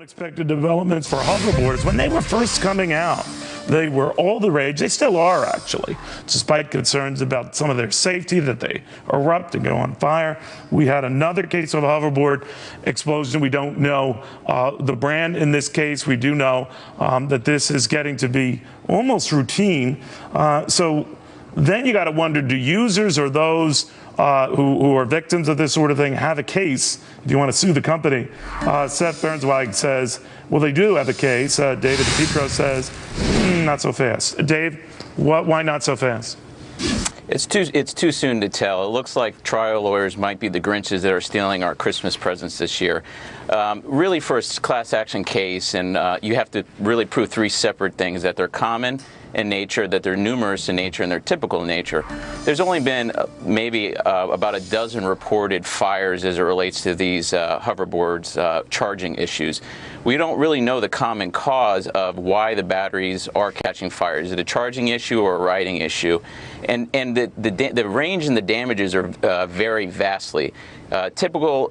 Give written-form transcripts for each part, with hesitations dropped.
Unexpected developments for hoverboards. When they were first coming out, they were all the rage. They still are, actually, despite concerns about some of their safety, that they erupt and go on fire. We had another case of a hoverboard explosion. We don't know the brand in this case. We do know that this is getting to be almost routine. So then you got to wonder, do users or those who are victims of this sort of thing have a case if you want to sue the company? Seth Berenzweig says, well, they do have a case. David DePietro says, not so fast. Dave, why not so fast? It's too soon to tell. It looks like trial lawyers might be the Grinches that are stealing our Christmas presents this year. Really, for a class action case, and you have to really prove three separate things: that they're common in nature, that they're numerous in nature, and they're typical in nature. There's only been maybe about a dozen reported fires as it relates to these hoverboards charging issues. We don't really know the common cause of why the batteries are catching fire. Is it a charging issue or a riding issue? And the range and the damages are vary vastly. Typical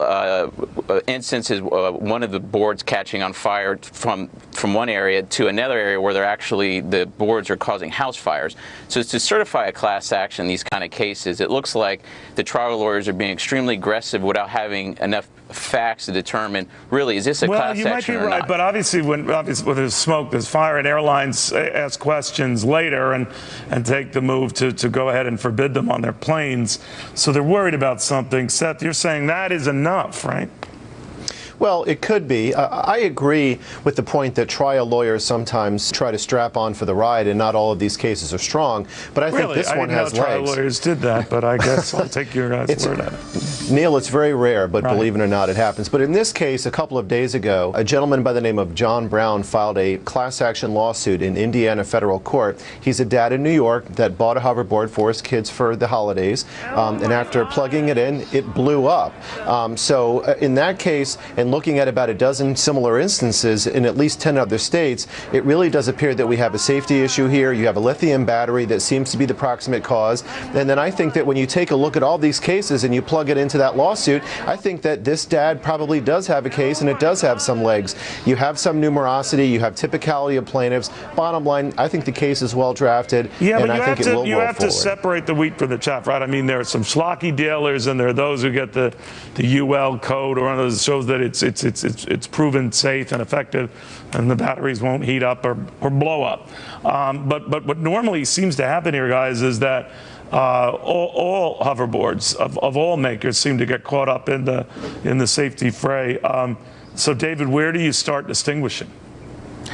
instance is one of the boards catching on fire from one area to another area where the boards are causing house fires. So to certify a class action in these kind of cases, it looks like the trial lawyers are being extremely aggressive without having enough facts to determine, really, is this a class action or not? Well, you might be right, but obviously when there's smoke, there's fire, and airlines ask questions later and take the move to go ahead and forbid them on their planes. So they're worried about something. Seth, you're saying that is enough, right? Well, it could be. I agree with the point that trial lawyers sometimes try to strap on for the ride, and not all of these cases are strong. But I think this one has legs. Trial lawyers did that, but I guess I'll take your guys' word at it. Neil, it's very rare, but believe it or not, it happens. But in this case, a couple of days ago, a gentleman by the name of John Brown filed a class action lawsuit in Indiana federal court. He's a dad in New York that bought a hoverboard for his kids for the holidays, and after plugging it in, it blew up. So in that case, and looking at about a dozen similar instances in at least 10 other states, it really does appear that we have a safety issue here. You have a lithium battery that seems to be the proximate cause. And then I think that when you take a look at all these cases and you plug it into that lawsuit, I think that this dad probably does have a case, and it does have some legs. You have some numerosity, you have typicality of plaintiffs. Bottom line, I think the case is well drafted, and I think it will roll forward. You have to separate the wheat from the chaff, right? I mean, there are some schlocky dealers, and there are those who get the UL code, or one of those shows that it's proven safe and effective, and the batteries won't heat up or blow up. But what normally seems to happen here, guys, is that all hoverboards of all makers seem to get caught up in the safety fray. So, David, where do you start distinguishing?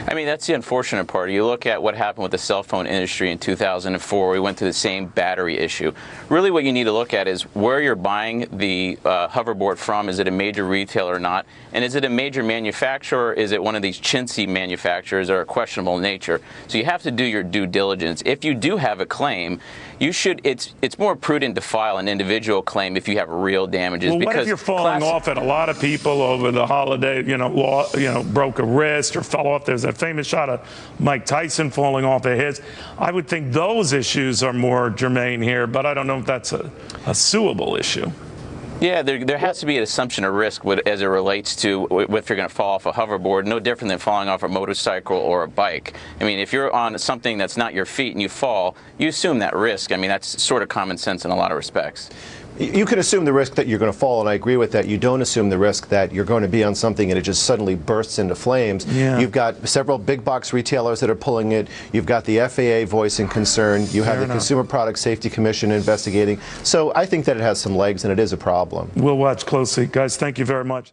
I mean, that's the unfortunate part. You look at what happened with the cell phone industry in 2004. We went through the same battery issue. Really, what you need to look at is where you're buying the hoverboard from. Is it a major retailer or not? And is it a major manufacturer, or is it one of these chintzy manufacturers that are questionable in nature? So you have to do your due diligence. If you do have a claim, you should. It's more prudent to file an individual claim if you have real damages. Well, because what if you're falling off at a lot of people over the holiday? Broke a wrist or fell off. There's that famous shot of Mike Tyson falling off of his. I would think those issues are more germane here, but I don't know if that's a suable issue. Yeah, there has to be an assumption of risk as it relates to if you're going to fall off a hoverboard, no different than falling off a motorcycle or a bike. I mean, if you're on something that's not your feet and you fall, you assume that risk. I mean, that's sort of common sense in a lot of respects. You can assume the risk that you're going to fall, and I agree with that. You don't assume the risk that you're going to be on something and it just suddenly bursts into flames. Yeah. You've got several big box retailers that are pulling it. You've got the FAA voicing concern. You have the Consumer Product Safety Commission investigating. So I think that it has some legs, and it is a problem. We'll watch closely. Guys, thank you very much.